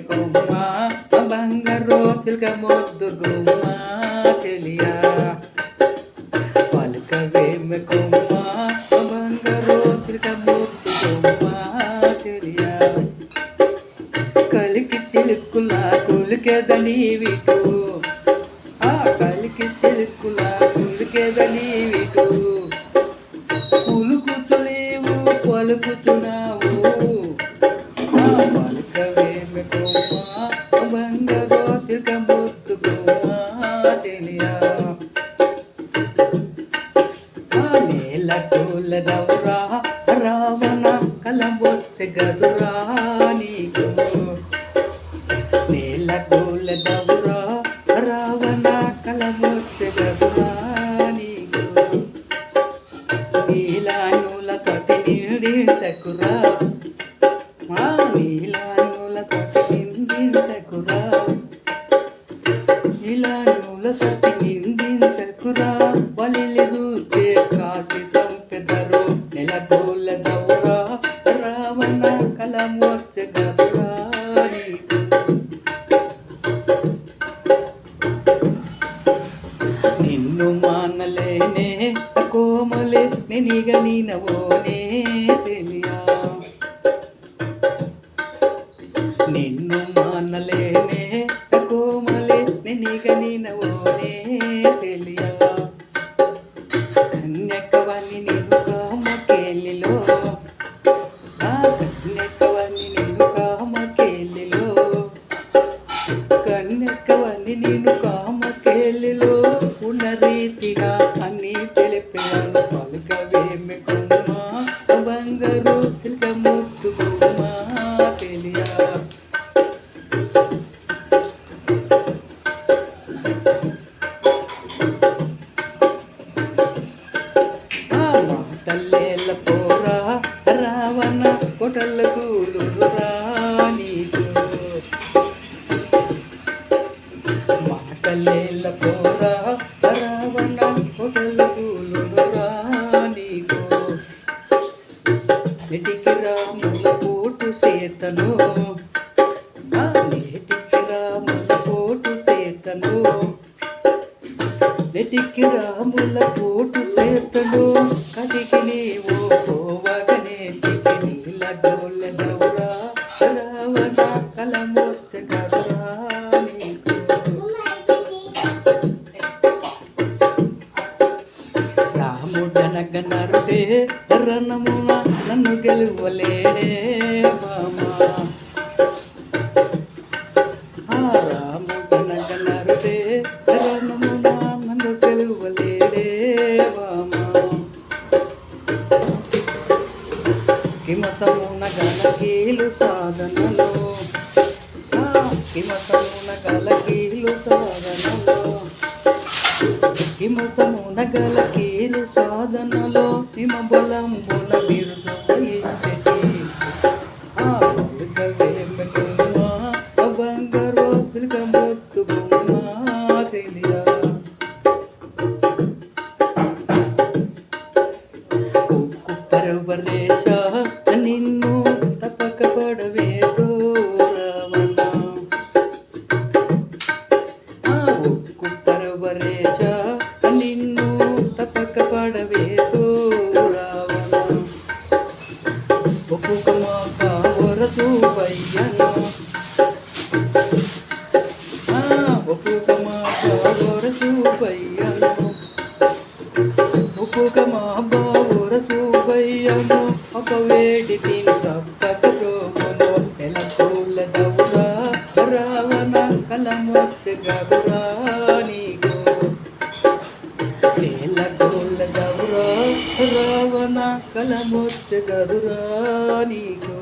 కొమ్మ బంగారు చిలక ముద్దు గుమ్మ చెలియా పలుకవేమి కొమ్మ బంగారు చిలక ముద్దు గుమ్మ చెలియా కలికి చిలుకుల కులికెదని విటు ఆ కలికి చిలుకుల కులికెదని విటు పులుకుతులేవు పలుకుతున్నావు పలుకవేమి కొమ్మ బంగారు చిలక ముద్దు గుమ్మ చెలియా నేల కూలదవురా రావణ కలబొచ్చే గదురా నీకు నేల కూలదవురా రావణ కలబొచ్చే గదురా నీకు నీలానుల సతి నిందించకురా మా నీలానుల సతి నిందించకురా నీలానుల సతి నిందించకురా బలిలి చూస్తే కాకి సంపెదరు నెలగోల దౌరా రావణ కలమొచ్చే గదురా నీకు నిన్ను మానలేనే కోమలే నినిగ నీనవోనే చెలియా నిన్ను మానలేనే కోమలే నినిగ నీనవోనే చెలియా కన్యకవని నిన్ను కామకేలిలో కన్యకవని నిన్ను కామకేలిలో కన్యకవని నిన్ను కామకేలిలో ఉన్న రీతిగా అన్ని తెలిపాను పలుకవేమి కొమ్మ బంగారు చిలక ముద్దు గుమ్మ చెలియా మాటల్లేల పోరా రావణ కొటల కూలురా నీకు మాటల్లేల పోరా రావణ కొటల కూలురా నీకు నెటికి రాముల పోటు సేతను నెటికి రాముల పోటు సేతను నెటికి రాముల పోటు సేతను కదికి నీవు పోవగనే దికి నీల గోల దౌరా రావణ కలమొచ్చే గదురా నీకు రాముడనగ నరుడే రణమున నన్ను గెలువలేడే మామా రాముడనగ నరుడే రణమున నన్ను గెలువలేడే మామా కిమసమున గలకీలు సాధనలో కిమసమున గలకీలు సాధనలో కిమసమున గలకీలు సాధనలో హిమ బలంబున బిరుదు వహించెటి పలుకవేమి కొమ్మ బంగారు చిలక ముద్దు గుమ్మ చెలియా ఉక్కు పరవరేశ నిన్ను తప్పక పడవేదో రావణ ఉక్కు పరవరేశ నిన్ను తప్పక పడవేదో రావణ ఒక్కొక్క మాక వరసు వయ్యను ఒక్కొక్క మాక వరసు వయ్యను ఒక్కొక్క మా బావరసు వయ్యను ఒక వేడి తిని తప్పక రోగును నెలకూల దౌరా రావణ కలమొచ్చే గదురా నీకు నెలకూల దౌరా రావణ కలమొచ్చే గదురా నీకు